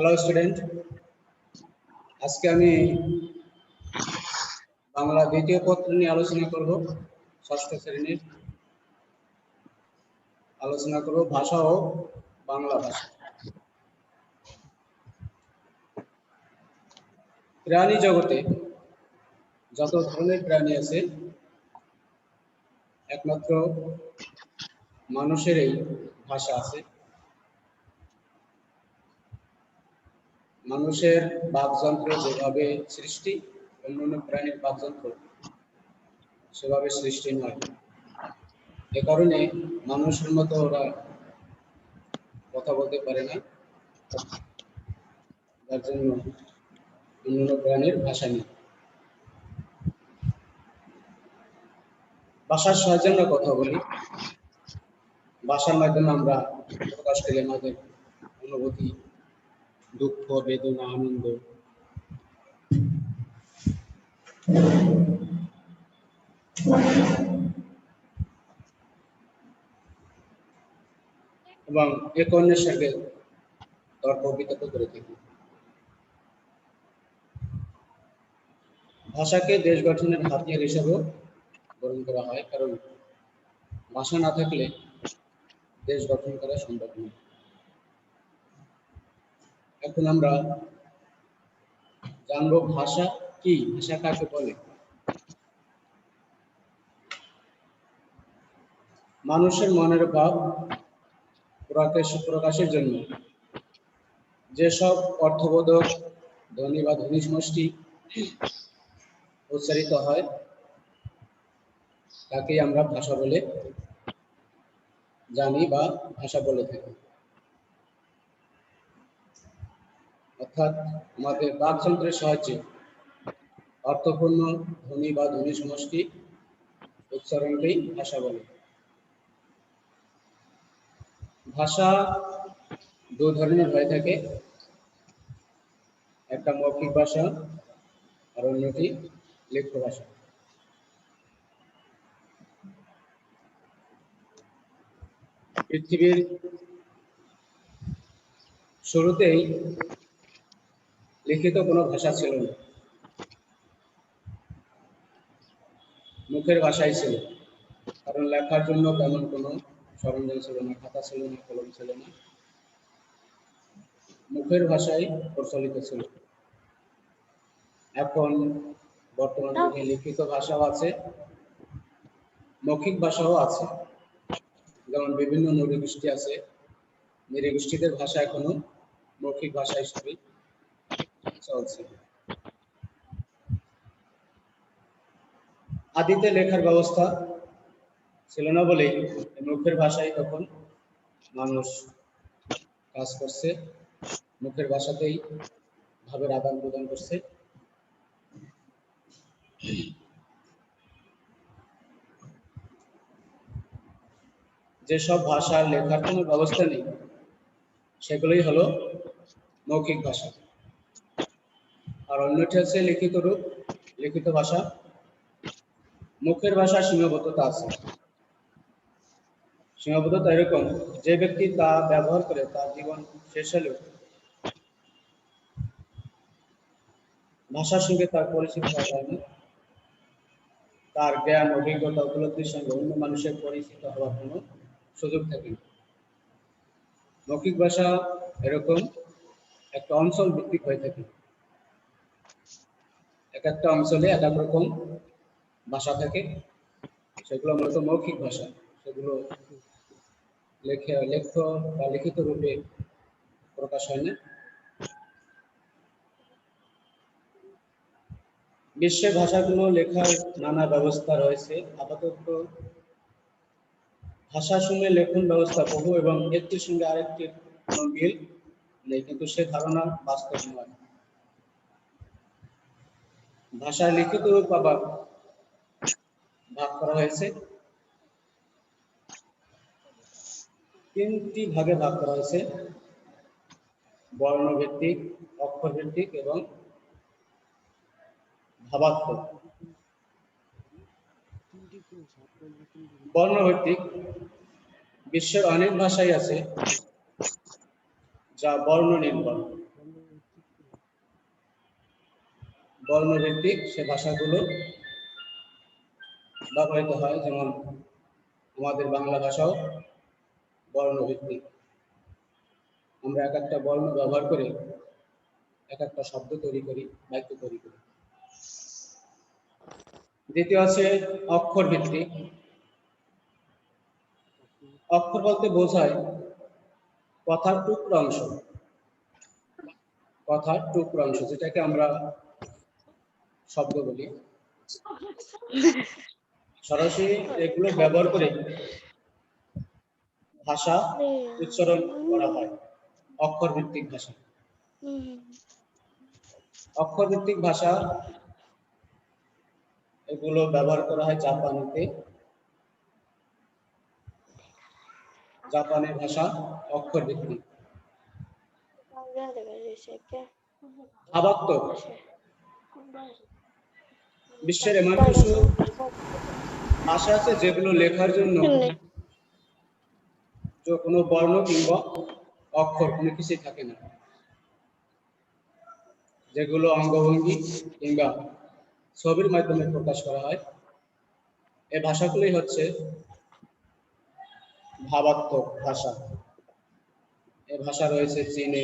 Hello student, আজকে আমি বাংলা দ্বিতীয় পত্র নিয়ে আলোচনা করব। ষষ্ঠ শ্রেণীর আলোচনা করব ভাষা ও বাংলা ভাষা। প্রাণী জগতে যত ধরনের প্রাণী আছে, একমাত্র মানুষেরই ভাষা আছে। মানুষের বাকযন্ত্র যেভাবে সৃষ্টি, অন্যান্য প্রাণীর বাকযন্ত্র সেভাবে সৃষ্টি নয়। এ কারণে মানুষের মতো ওরা কথা বলতে পারে না, যার জন্য অন্যান্য প্রাণীর ভাষা নেই। ভাষার সাহায্যে আমরা কথা বলি। ভাষার মাধ্যমে আমরা প্রকাশ করি আমাদের অনুভূতি, দুঃখ, বেদনা, আনন্দ। এবং একে অন্যের সঙ্গে তর্ক বিতর্ক করে থাকি। ভাষাকে দেশ গঠনের হাতিয়ার হিসেবেও গ্রহণ করা হয়, কারণ ভাষা না থাকলে দেশ গঠন করা সম্ভব নয়। এখন আমরা জানবো ভাষা কি, ভাষা কাকে বলে। মানুষের মনের ভাব প্রকাশের জন্য যেসব অর্থবোধক ধ্বনি বা ধ্বনি সমষ্টি উচ্চারিত হয়, তাকেই আমরা ভাষা বলে জানি বা ভাষা বলে থাকি। অর্থাৎ আমাদের বাকযন্ত্রের সাহায্যে অর্থপূর্ণ ধ্বনি বা ধ্বনি সমষ্টি উচ্চারণকেই ভাষা বলে। ভাষা দু ধরনের হয়ে থাকে, একটা মৌখিক ভাষা আর অন্যটি লিখিত ভাষা। পৃথিবীর শুরুতেই লিখিত কোনো ভাষা ছিল না, মুখের ভাষাই ছিল। কারণ লেখার জন্য তেমন কোনো সরঞ্জাম ছিল না, খাতা ছিল না, কলম ছিল না, মুখের ভাষাই প্রচলিত ছিল। এখন বর্তমান যুগে লিখিত ভাষাও আছে, মৌখিক ভাষাও আছে। যেমন বিভিন্ন নৃগোষ্ঠী আছে, নৃগোষ্ঠীদের ভাষা এখনো মৌখিক ভাষা হিসেবে চলছে। আদিতে লেখার ব্যবস্থা ছিল না বলেই মুখের ভাষায় তখন মানুষ কাজ করছে, মুখের ভাষাতেই ভাবের আদান প্রদান করছে। যেসব ভাষার লেখার কোনো ব্যবস্থা নেই, সেগুলোই হলো মৌখিক ভাষা। আর অন্যটি হচ্ছে লিখিত রূপ, লিখিত ভাষা। মুখের ভাষার সীমাবদ্ধতা আছে। সীমাবদ্ধতা এরকম, যে ব্যক্তি তা ব্যবহার করে তার জীবন শেষ হলেও ভাষার সঙ্গে তার পরিচিত হয় না, তার জ্ঞান, অভিজ্ঞতা, উপলব্ধির সঙ্গে অন্য মানুষের পরিচিত হওয়ার কোনো সুযোগ থাকে না। মৌখিক ভাষা এরকম একটা অঞ্চল ভিত্তিক হয়ে থাকে, এক একটা অঞ্চলে এক এক রকম ভাষা থাকে, সেগুলো মূলত মৌখিক ভাষা। সেগুলো লেখ্য বা লিখিত রূপে প্রকাশ হয় না। বিশ্বের ভাষাগুলো লেখার নানা ব্যবস্থা রয়েছে। আপাতত ভাষার সঙ্গে লেখন ব্যবস্থা বহু এবং একটির সঙ্গে আরেকটির কোনো মিল নেই, কিন্তু সে ধারণা বাস্তব নয়। ভাষার লিখিত রূপ আবার ভাগ করা হয়েছে, তিনটি ভাগে ভাগ করা হয়েছে: বর্ণভিত্তিক, অক্ষরভিত্তিক এবং ভাবাত্মক। বর্ণভিত্তিক, বিশ্বের অনেক ভাষাই আছে যা বর্ণ নির্ভর। বর্ণভিত্তিক সে ভাষাগুলো ব্যবহৃত হয়, যেমন আমাদের বাংলা ভাষাও বর্ণভিত্তিক। আমরা এক একটা বর্ণ ব্যবহার করে এক একটা শব্দ তৈরি করি, বাক্য তৈরি করি। দ্বিতীয় আছে অক্ষর ভিত্তিক। অক্ষর বলতে বোঝায় কথার টুকরো অংশ, কথার টুকরো অংশ যেটাকে আমরা শব্দ বলি। সরাসরি এগুলো ব্যবহার করে ভাষা উচ্চারণ করা হয় অক্ষর ভিত্তিক ভাষা। অক্ষর ভিত্তিক ভাষা এগুলো ব্যবহার করা হয় জাপানিতে। জাপানের ভাষা অক্ষর ভিত্তিক। ভাবাত্মক। বিশ্বের এমন কিছু ভাষা আছে যেগুলো লেখার জন্য কোনো বর্ণ কিংবা অক্ষর কোনো কিছুই থাকে না, যেগুলো অঙ্গভঙ্গি কিংবা ছবির মাধ্যমে প্রকাশ করা হয়। এই ভাষাগুলোই হচ্ছে ভাবাত্মক ভাষা। এই ভাষা রয়েছে চীনে,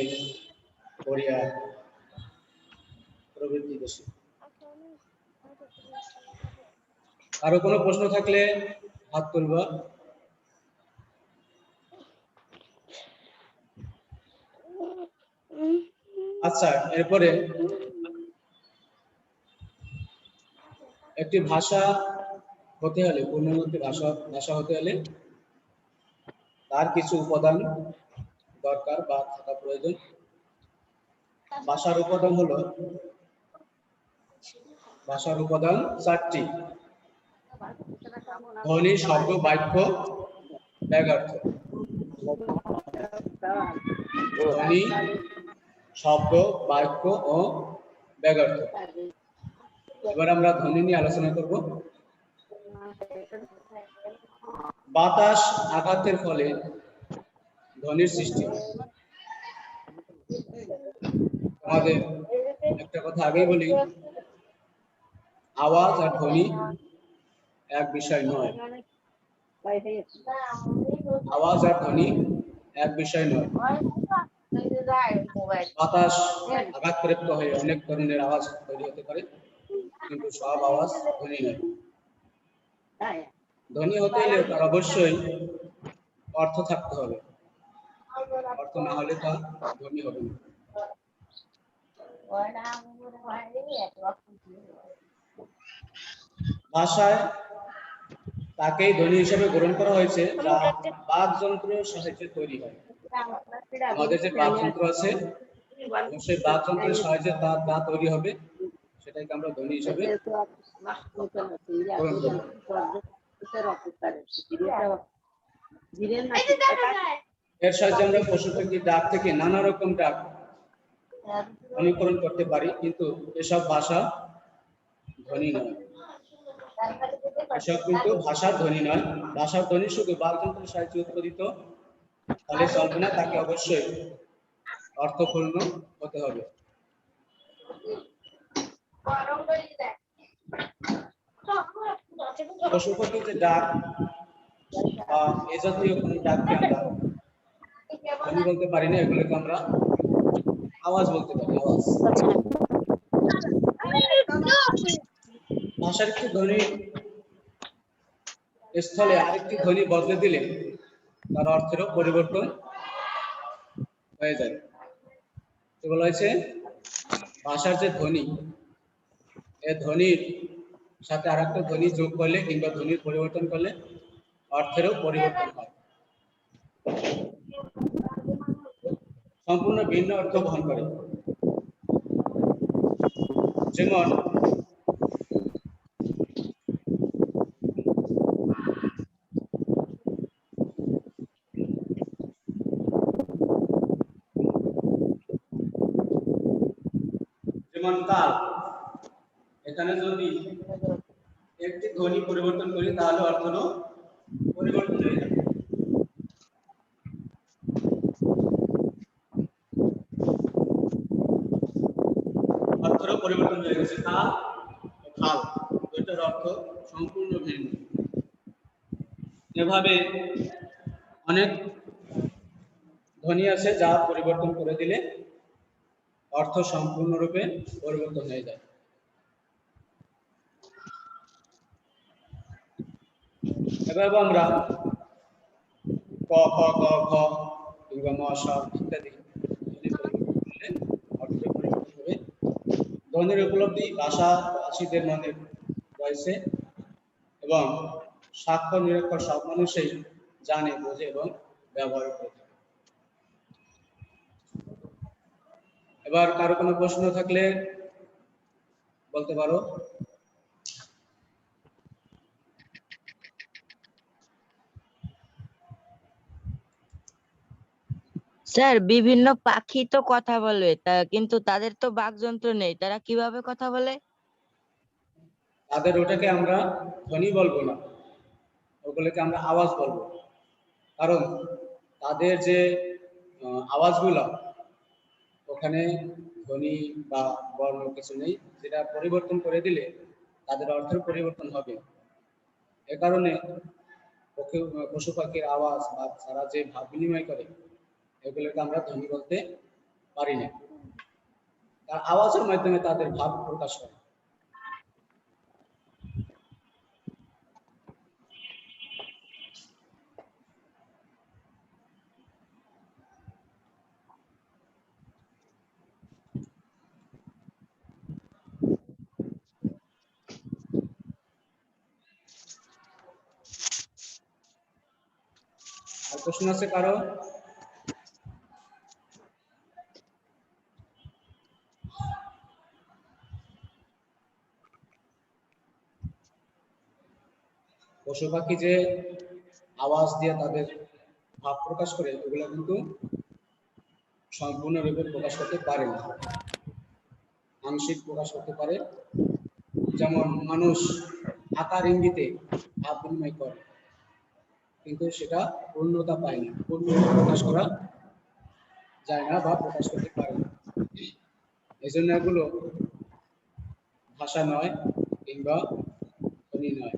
কোরিয়া প্রভৃতি দেশে। আরো কোনো প্রশ্ন থাকলে হাত তুলবা। আচ্ছা, এরপরে একটি ভাষা হতে হলে, পূর্ণবর্তী ভাষা হতে হলে তার কিছু উপাদান দরকার বা থাকা প্রয়োজন। ভাষার উপাদান হলো, ভাষার উপাদান চারটি: ধ্বনি, শব্দ, বাক্য, ব্যাঘার্থ। ধ্বনি, শব্দ, বাক্য ও ব্যাঘার্থ। এবার আমরা ধ্বনি নিয়ে আলোচনা করব। বাতাস আঘাতের ফলে ধ্বনির সৃষ্টি হয়। আমাদের একটা কথা আগেই বলি, আওয়াজ আর ধ্বনি এক বিষয় নয়। আওয়াজ আর ধ্বনি এক বিষয় নয়। বাতাস আঘাতপ্রাপ্ত হয়ে অনেক ধরনের আওয়াজ তৈরি হতে পারে, কিন্তু সব আওয়াজ ধ্বনি নয়। ধ্বনি হতে হলে তার অবশ্যই অর্থ থাকতে হবে, অর্থ না হলে তা ধ্বনি হবে না। ভাষায় তাকেই ধ্বনি হিসেবে গ্রহণ করা হয়েছে যা বাকযন্ত্রের সাহায্যে তৈরি হয়। আমাদের যে বাকযন্ত্র আছে, সেই বাকযন্ত্রের সাহায্যে তা তৈরি হবে, সেটাকে আমরা ধ্বনি হিসেবে গ্রহণ করি। এর সাহায্যে আমরা পশু পাখির ডাক থেকে নানা রকম ডাক অনুকরণ করতে পারি, কিন্তু এসব ভাষা ধ্বনি নয়। এসব কিন্তু ভাষার ধ্বনি নয়। ভাষার ধ্বনি শুধু বাকযন্ত্রের সাহায্যে উৎপাদিত হলে চলবে না, তাকে অবশ্যই অর্থপূর্ণ হতে হবে। পশু পাখির যে ডাক বা এ জাতীয় কোন ডাককে আমরা ধ্বনি বলতে পারি না, এগুলোকে আমরা আওয়াজ বলতে পারি। আওয়াজ। ভাষার একটি ধ্বনি স্থলে আরেকটি ধ্বনি বদলে দিলে তার অর্থেরও পরিবর্তন হয়ে যায়। এগুলো হচ্ছে ভাষার যে ধ্বনি, এই ধ্বনির সাথে আর একটা ধ্বনি যোগ করলে কিংবা ধ্বনির পরিবর্তন করলে অর্থেরও পরিবর্তন হয়, সম্পূর্ণ ভিন্ন অর্থ বহন করে। যেমন কাল, এখানে যদি একটি ধ্বনি পরিবর্তন করি তাহলে অর্থেরও পরিবর্তন হয়ে যাবে। অর্থেরও পরিবর্তন হয়ে গেছে। খাল ও খাল দুইটার অর্থ সম্পূর্ণ ভিন্ন। এভাবে অনেক ধ্বনি আছে যা পরিবর্তন করে দিলে অর্থ সম্পূর্ণরূপে পরিবর্তন হয়ে যায়। এভাবে আমরা ক খ গ ঘ কিংবা ম স ইত্যাদি ধ্বনি পরিবর্তন করলে অর্থ পরিবর্তন হবে। ধ্বনির উপলব্ধি ভাষাভাষীদের মধ্যে রয়েছে এবং স্বাক্ষর নিরক্ষর সব মানুষই জানে, বোঝে এবং ব্যবহার করে থাকে। এবার কারো কোনো প্রশ্ন থাকলে বলতে পারো। স্যার, বিভিন্ন পাখি তো কথা বলে, কিন্তু তাদের তো বাকযন্ত্র নেই, তারা কিভাবে কথা বলে? তাদের ওটাকে আমরা ধ্বনি বলবো না, ওগুলোকে আমরা আওয়াজ বলবো। কারণ তাদের যে আওয়াজগুলো, ওখানে ধ্বনি বা বর্ণ কিছু নেই, যেটা পরিবর্তন করে দিলে তাদের অর্থের পরিবর্তন হবে। এ কারণে পশু পাখির আওয়াজ বা তারা যে ভাব বিনিময় করে এগুলোকে আমরা ধ্বনি বলতে পারি না। তার আওয়াজের মাধ্যমে তাদের ভাব প্রকাশ করে। আর প্রশ্ন আছে কারো? পশু পাখি যে আওয়াজ দিয়ে তাদের ভাব প্রকাশ করে, ওগুলো কিন্তু সম্পূর্ণরূপে প্রকাশ করতে পারে না, আংশিক প্রকাশ করতে পারে। যেমন মানুষ আকার ইঙ্গিতে ভাব বিনিময় করে, কিন্তু সেটা পূর্ণতা পায় না, পূর্ণতা প্রকাশ করা যায় না বা প্রকাশ করতে পারে না। এই জন্য এগুলো ভাষা নয় কিংবা ধ্বনি নয়।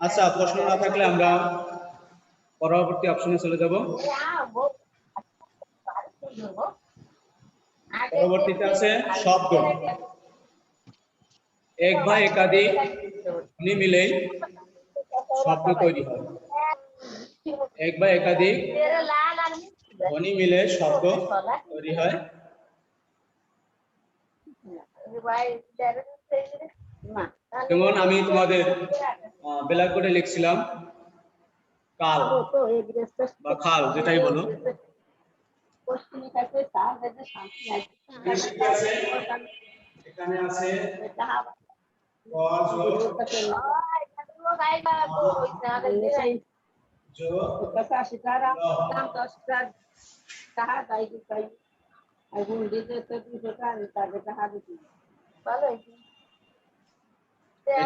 আচ্ছা, প্রশ্ন না থাকলে আমরা পরবর্তী অপশনে চলে যাব। পরবর্তীতে আছে শব্দ। এক বা একাধিক ধ্বনি মিলেই শব্দ তৈরি হয়। এক বা একাধিক ধ্বনি মিলে শব্দ তৈরি হয়। যেমন আমি তোমাদের ব্ল্যাকবোর্ডে লিখছিলাম কাল বা খাল, যেটাই বলো। এখানে আছে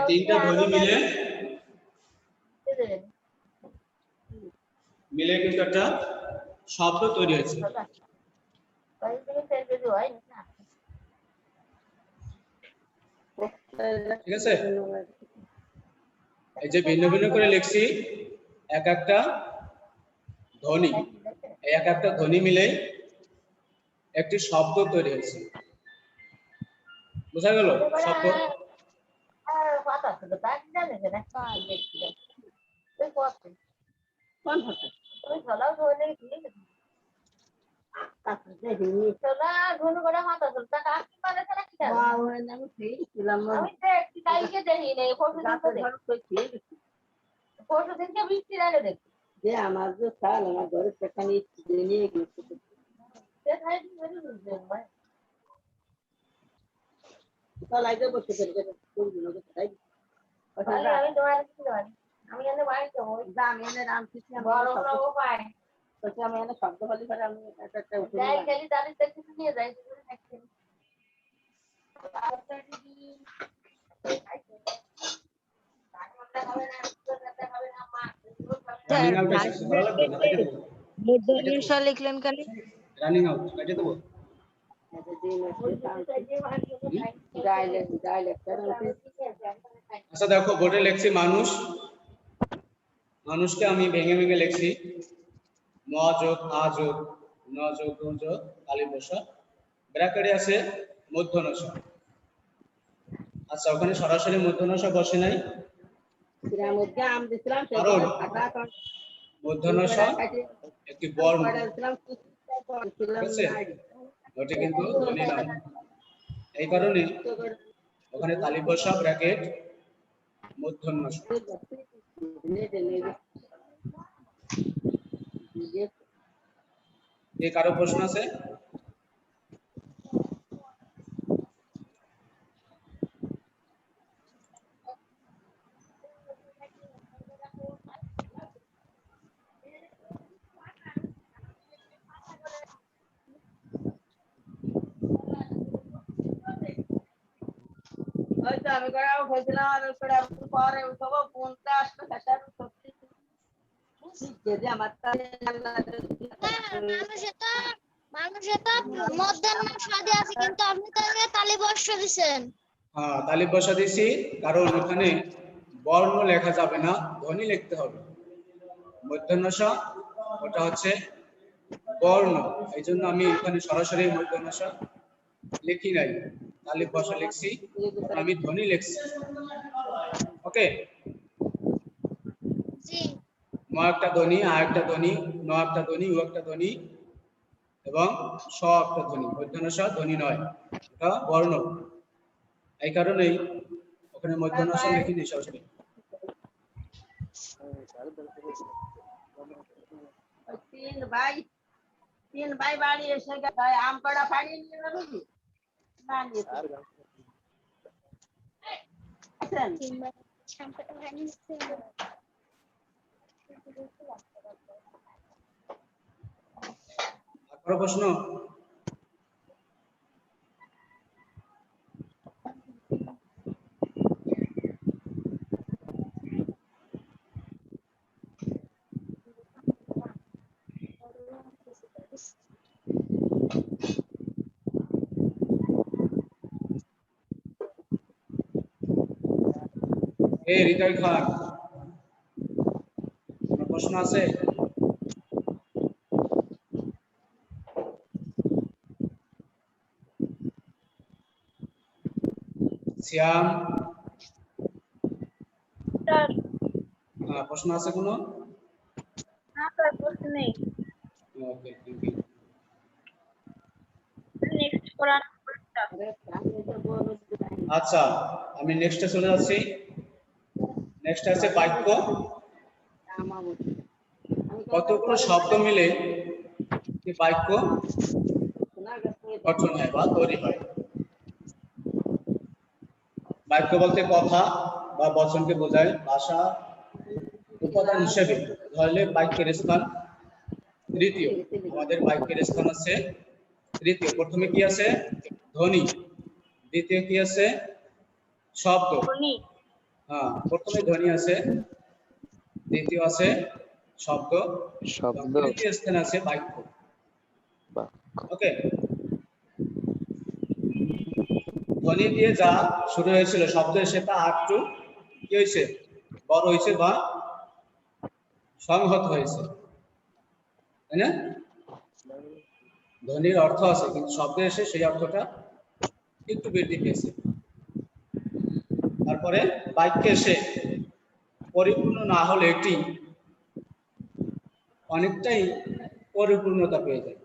তিনটা ধ্বনি মিলে কিন্তু একটা শব্দ তৈরি হয়েছে। ঠিক আছে, এই যে ভিন্ন ভিন্ন করে লিখছি, এক একটা ধ্বনি, এক একটা ধ্বনি মিলে একটি শব্দ তৈরি হয়েছে। বোঝা গেল? শব্দ আমার যে চাল আমার ঘরে সেখানে নিয়ে গেছে। আমি এনে বাড়িতে আমি এনে রামকৃষ্ণ আমি এনে শব্দ বলি করে আমি একটা নিয়ে যাই। স্যার রানিং আউট ফার্স্ট এসেছে, ভালো লাগবে না, কেটে ব্র্যাকেটে দেবো, কেটে মূর্ধন্য দেবো। স লিখলেন কেন? রানিং আউট কেটে দেবো। আচ্ছা দেখো, বোর্ডে লিখছি মানুষ, মানুষকে আমি ভেঙে ভেঙে লিখছি ম যোগ আ যোগ ন যোগ উ যোগ তালি বসা, ব্র্যাকেটে আছে মূর্ধন্য ষ। আচ্ছা ওখানে সরাসরি মূর্ধন্য ষ বসে নাই, কারণ মূর্ধন্য ষ একটি বর্ণ, ঠিক আছে, ওটি কিন্তু ধ্বনি নয়। এই কারণে ওখানে তালি বসা ব্র্যাকেট মূর্ধন্য ষ। এই কারো প্রশ্ন আছে? আমি করে উঠেছিলাম আর পরে উঠবো ফোনটা আসলো মানুষে তো মধ্যাহ্ন স্বাদে আছে কিন্তু আপনি তো তালিবর্ষ দিছেন। হ্যাঁ তালি বসা দিছি, কারণ ওখানে বর্ণ লেখা যাবে না, ধ্বনি লিখতে হবে। মূর্ধন্য ষ ওটা হচ্ছে বর্ণ, এই জন্য আমি এখানে সরাসরি মূর্ধন্য ষ লিখি নাই, তালি বসা লিখছি, আমি ধ্বনি লিখছি। ওকে, জি ম একটা ধ্বনি, আ একটা ধ্বনি, ন একটা ধ্বনি, উ একটা ধ্বনি এবং স একটা ধ্বনি। মূর্ধন্য ষ ধ্বনি নয়, এটা বর্ণ। এই কারণেই ওখানে মূর্ধন্য ষ লিখিনি সরাসরি। তিন ভাই বাড়ি এসে গেছে, আম কড়া ফাড়িয়ে নিয়ে যাবে কি না নিয়ে আর কারো প্রশ্ন? হৃদয় খান, কোনো প্রশ্ন আছে? শ্যাম, স্যার প্রশ্ন আছে কোনো? না স্যার প্রশ্ন নেই। ওকে, থ্যাংক ইউ। নেক্সট কোরআন আচ্ছা আমি নেক্সটে চলে যাচ্ছি। নেক্সট আছে বাক্য। কতগুলো শব্দ মিলে একটি বাক্য গঠন হয় বা তৈরি হয়? বাক্য বলতে কথা বা বচনকে বোঝায়, ভাষা উপাদান হিসেবে ধরলে বাক্যের স্থান তৃতীয়। আমাদের বাক্যের স্থান আছে তৃতীয়। প্রথমে কি আছে? ধ্বনি। দ্বিতীয় কি আছে? শব্দ। হ্যাঁ, প্রথমে ধ্বনি আছে, দ্বিতীয় আছে শব্দ, তৃতীয় স্থানে আছে বাক্য। ওকে, ধ্বনি দিয়ে যা শুরু হয়েছিল, শব্দ এসে তা একটু কি হয়েছে? বড় হয়েছে বা সংহত হয়েছে, তাই না? ধ্বনির অর্থ আছে, কিন্তু শব্দ এসে সেই অর্থটা একটু বৃদ্ধি পেয়েছে। তারপরে বাক্যে এসে পরিপূর্ণ না হলে এটি অনেকটাই পরিপূর্ণতা পেয়ে যায়।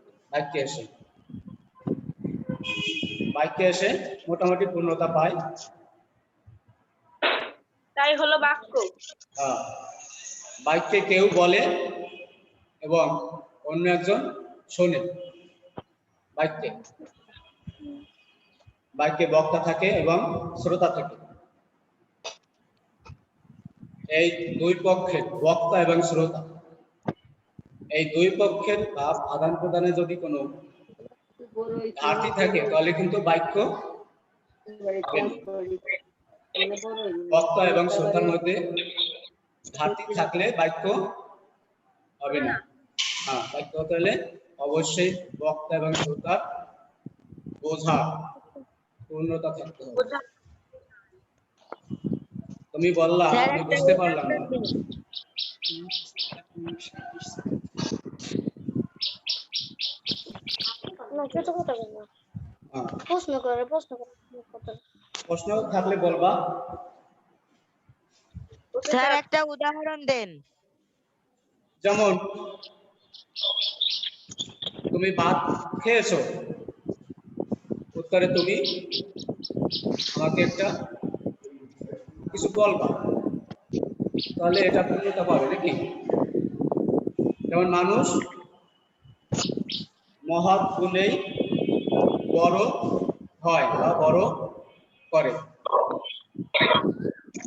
বাক্যে এসে মোটামুটি পূর্ণতা পায়, তাই হলো বাক্য। বাক্যে কেউ বলে এবং অন্য একজন শোনে। বাক্যে বক্তা থাকে এবং শ্রোতা থাকে। এই দুই পক্ষের, বক্তা এবং শ্রোতা, এই দুই পক্ষের ভাব আদান প্রদানে যদি কোনো ঘাটতি থাকে, তাহলে কিন্তু বাক্য বক্তা এবং শ্রোতার মধ্যে ঘাটতি থাকলে বাক্য হবে না। হ্যাঁ, বাক্য হতে হলে অবশ্যই বক্তা এবং শ্রোতার বোঝা পূর্ণতা থাকতে হবে। তুমি বললা স্যার আমি একটা বুঝতে পারলাম না। উদাহরণ দিন। হ্যাঁ, প্রশ্ন করে প্রশ্ন থাকলে বলবা। স্যার একটা উদাহরণ দেন। যেমন তুমি ভাত খেয়েছো, উত্তরে তুমি আমাকে একটা কিছু বলবা, তাহলে এটা পূর্ণতা পাবে নাকি? যেমন মানুষ মহৎ গুণেই বড় হয় বা বড় করে।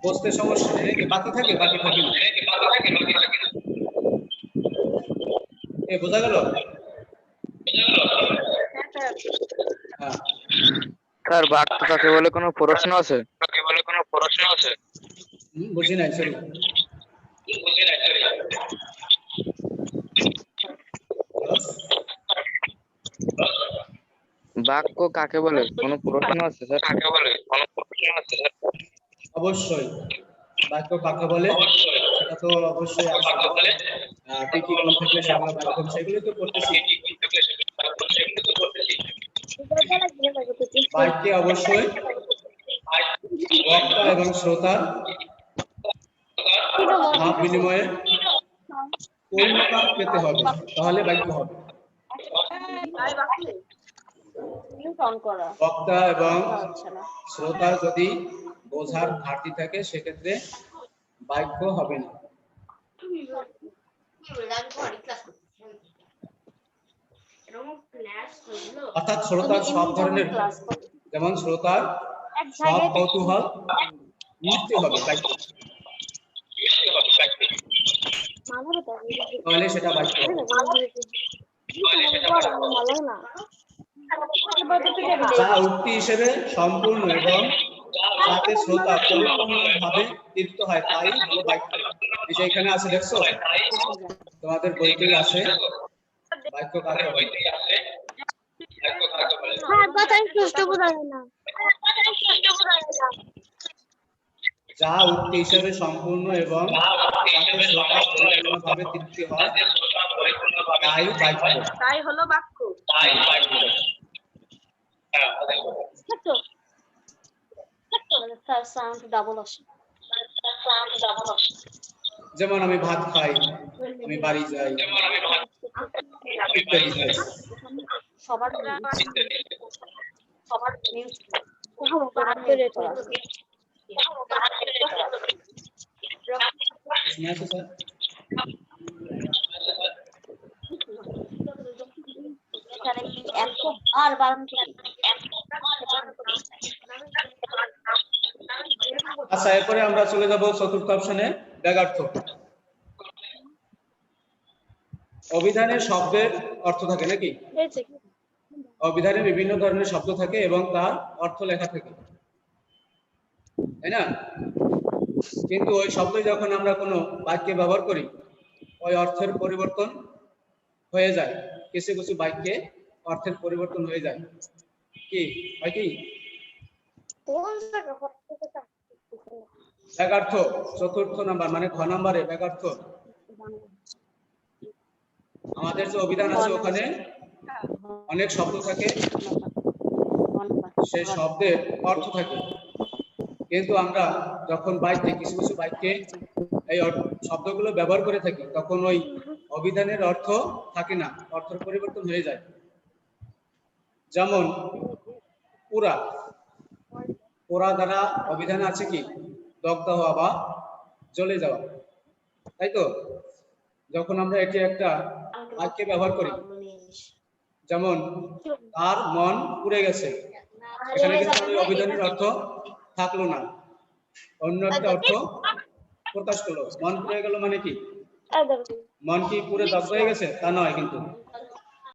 বুঝতে সমস্যা নেই নাকি? বাকি থাকে না? বোঝা গেল? হ্যাঁ, স্যার বাক্য কাকে বলে কোনো প্রশ্ন আছে? বুঝি নাই, সরি। বাক্য কাকে বলে কোনো প্রশ্ন আছে স্যার? অবশ্যই বাক্য কাকে বলে সেটা তো অবশ্যই আছে। কি কোন থেকে সেগুলো বাক্য সেগুলো তো করতেছি। বাক্যে অবশ্যই বক্তা এবং শ্রোতার ভাব বিনিময়ে পূর্ণতা পেতে হবে, তাহলে বাক্য হবে। বক্তা এবং শ্রোতার যদি বোঝার ঘাটতি থাকে সেক্ষেত্রে বাক্য হবে না। অর্থাৎ শ্রোতার সব ধরনের, যেমন শ্রোতার সব কৌতূহল মিটতে হবে বাক্য, তাহলে সেটা বাক্য হবে। যা উক্তি হিসেবে সম্পূর্ণ এবং যাতে শ্রোতা পরিপূর্ণভাবে তৃপ্ত হয় তাই হলো বাক্য। এই যে এখানে আছে, দেখছো তোমাদের বইতেই আছে বাক্য কাকে বলে। যা উক্তি হিসেবে সম্পূর্ণ এবং যাতে শ্রোতা পরিপূর্ণভাবে তৃপ্তি হয় তাই বাক্য। তাই হলো বাক্য। যেমন আমি ভাত খাই, আমি বাড়ি যাই, ইত্যাদি ইত্যাদি। শুনে আছো স্যার? আচ্ছা, এরপরে আমরা চলে যাব চতুর্থ অপশনে, ব্যাগার্থ। অভিধানের শব্দের অর্থ থাকে নাকি? অভিধানে বিভিন্ন ধরনের শব্দ থাকে এবং তার অর্থ লেখা থাকে, তাই না? কিন্তু ওই শব্দ যখন আমরা কোনো বাক্যে ব্যবহার করি ওই অর্থের পরিবর্তন হয়ে যায়। কিছু কিছু বাক্যে অর্থের পরিবর্তন হয়ে যায়। কি হয় কি? ব্যাগার্থ চতুর্থ নাম্বার, মানে খ নাম্বারে ব্যাগার্থ। আমাদের যে অভিধান আছে ওখানে অনেক শব্দ থাকে, সেই শব্দের অর্থ থাকে, কিন্তু আমরা যখন বাক্যে কিছু কিছু বাক্যে এই শব্দগুলো ব্যবহার করে থাকি তখন ওই অভিধানের অর্থ থাকে না, অর্থের পরিবর্তন হয়ে যায়। যেমন পুরা, পোড়া দ্বারা অভিধানে আছে কি? দগ্ধ হওয়া বা জ্বলে যাওয়া, তাই তো? যখন আমরা এটি একটা বাক্যে ব্যবহার করি, যেমন তার মন পুড়ে গেছে, এখানে কিন্তু ওই অভিধানের অর্থ থাকলো না, অন্য একটা অর্থ প্রকাশ করলো। মন পুড়ে গেল মানে কি? মন কি পুরো দগ্ধ হয়ে গেছে? তা নয়, কিন্তু